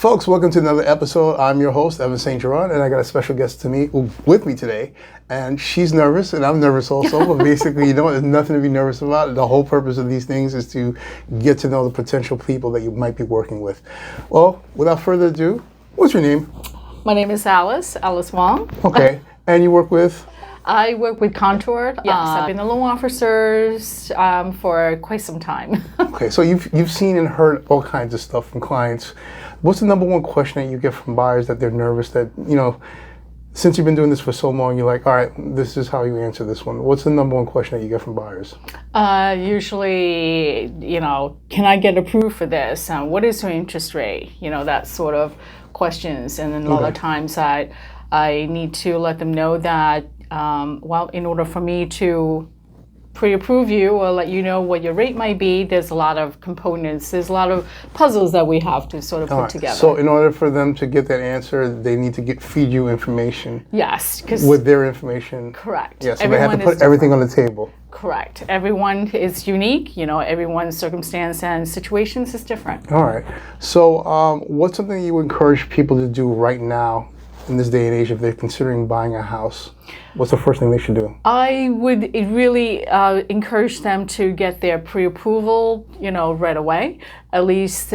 Folks, welcome to another episode. I'm your host, Evantz Saint-Gerard, and I got a special guest with me today. And she's nervous, and I'm nervous also, but basically, there's nothing to be nervous about. The whole purpose of these things is to get to know the potential people that you might be working with. Well, without further ado, what's your name? My name is Alice Wong. Okay, and you work with? I work with Contour. Yes, I've been a loan officer for quite some time. Okay, so you've seen and heard all kinds of stuff from clients. What's the number one question that you get from buyers that they're nervous that, since you've been doing this for so long, you're like, all right, this is how you answer this one. What's the number one question that you get from buyers? Usually, can I get approved for this? What is your interest rate? That sort of questions. And then a lot of times I need to let them know that, in order for me to pre-approve you or let you know what your rate might be, there's a lot of components, there's a lot of puzzles that we have to sort of put together. So in order for them to get that answer, they need to feed you information. Yes. With their information. Correct. Yes, so they have to put everything on the table. Correct. Everyone is unique, everyone's circumstance and situations is different. All right. So what's something you encourage people to do right now in this day and age if they're considering buying a house? What's the first thing they should do? I would really encourage them to get their pre-approval, right away. At least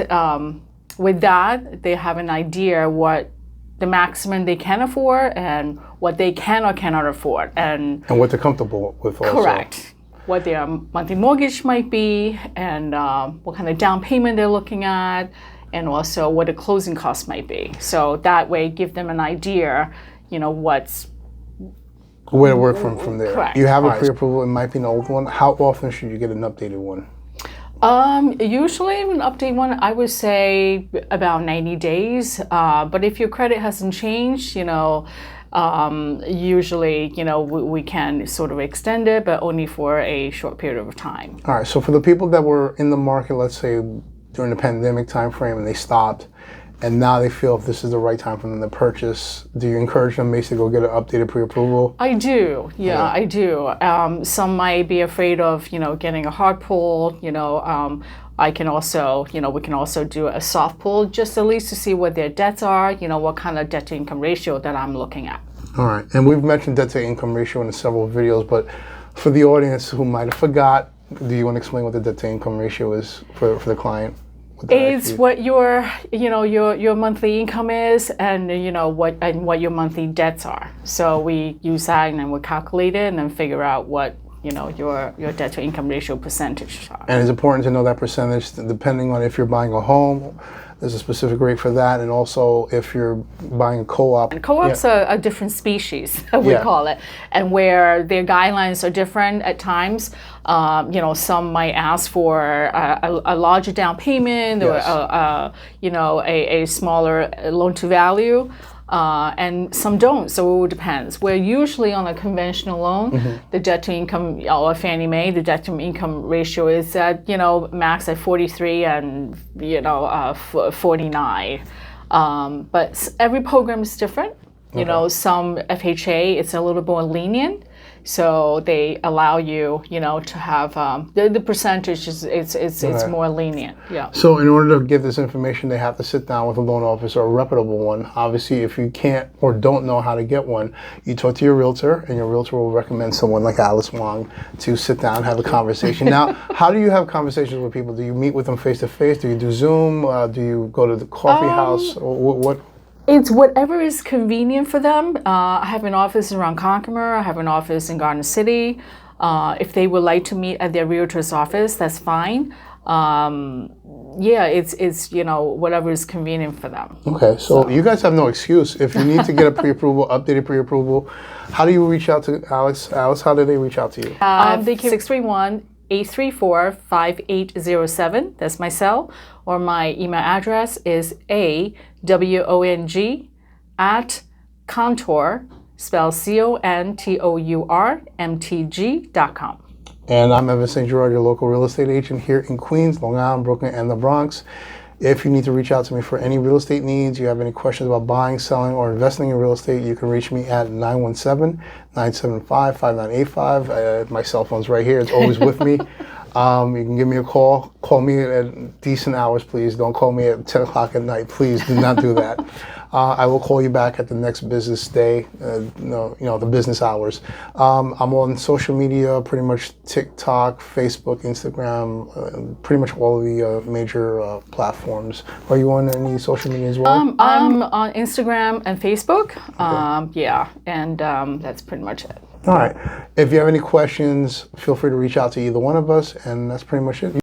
with that, they have an idea what the maximum they can afford and what they can or cannot afford. And what they're comfortable with also. Correct. What their monthly mortgage might be and what kind of down payment they're looking at, and also what the closing costs might be. So that way, give them an idea, what's where to work from there. Correct. You have a pre-approval, it might be an old one. How often should you get an updated one? Usually an update one, I would say about 90 days. But if your credit hasn't changed, usually, we can sort of extend it, but only for a short period of time. All right, so for the people that were in the market, let's say during the pandemic time frame and they stopped, and now they feel if this is the right time for them to purchase, do you encourage them basically go get an updated pre-approval? I do, I do. Some might be afraid of, getting a hard pull, I can also, we can also do a soft pull just at least to see what their debts are, what kind of debt to income ratio that I'm looking at. All right, and we've mentioned debt to income ratio in several videos, but for the audience who might have forgot, do you want to explain what the debt to income ratio is for the client? It's what your monthly income is, and what your monthly debts are. So we use that and then we calculate it and then figure out what your debt to income ratio percentage are. And it's important to know that percentage depending on if you're buying a home. There's a specific rate for that, and also if you're buying a co-op. And co-ops are a different species, we call it, and where their guidelines are different at times. Some might ask for a larger down payment or a smaller loan to value. And some don't, so it depends. Where usually on a conventional loan, the debt to income, or Fannie Mae, the debt to income ratio is at, max at 43 and, 49. But every program is different. Some FHA, it's a little more lenient. So they allow you, to have the percentage it's more lenient. Yeah. So in order to get this information, they have to sit down with a loan officer, a reputable one. Obviously, if you can't or don't know how to get one, you talk to your realtor, and your realtor will recommend someone like Alice Wong to sit down and have a conversation. Now, how do you have conversations with people? Do you meet with them face to face? Do you do Zoom? Do you go to the coffee house? What? It's whatever is convenient for them. I have an office around Concomer. I have an office in Garden City. If they would like to meet at their realtor's office, that's fine. It's whatever is convenient for them. Okay, so you guys have no excuse. If you need to get a pre-approval, updated pre-approval, how do you reach out to Alice? Alice, how do they reach out to you? They can 631-834-5807. That's my cell. Or my email address is awong@contour, spelled CONTOURMTG.com. And I'm Evantz Saint-Gerard, your local real estate agent here in Queens, Long Island, Brooklyn, and the Bronx. If you need to reach out to me for any real estate needs, you have any questions about buying, selling, or investing in real estate, you can reach me at 917-975-5985. My cell phone's right here. It's always with me. You can give me a call. Call me at decent hours, please. Don't call me at 10 o'clock at night. Please do not do that. I will call you back at the next business day, the business hours. I'm on social media, pretty much TikTok, Facebook, Instagram, pretty much all of the major platforms. Are you on any social media as well? I'm on Instagram and Facebook. Yeah, and that's pretty much it. All right. If you have any questions, feel free to reach out to either one of us, and that's pretty much it.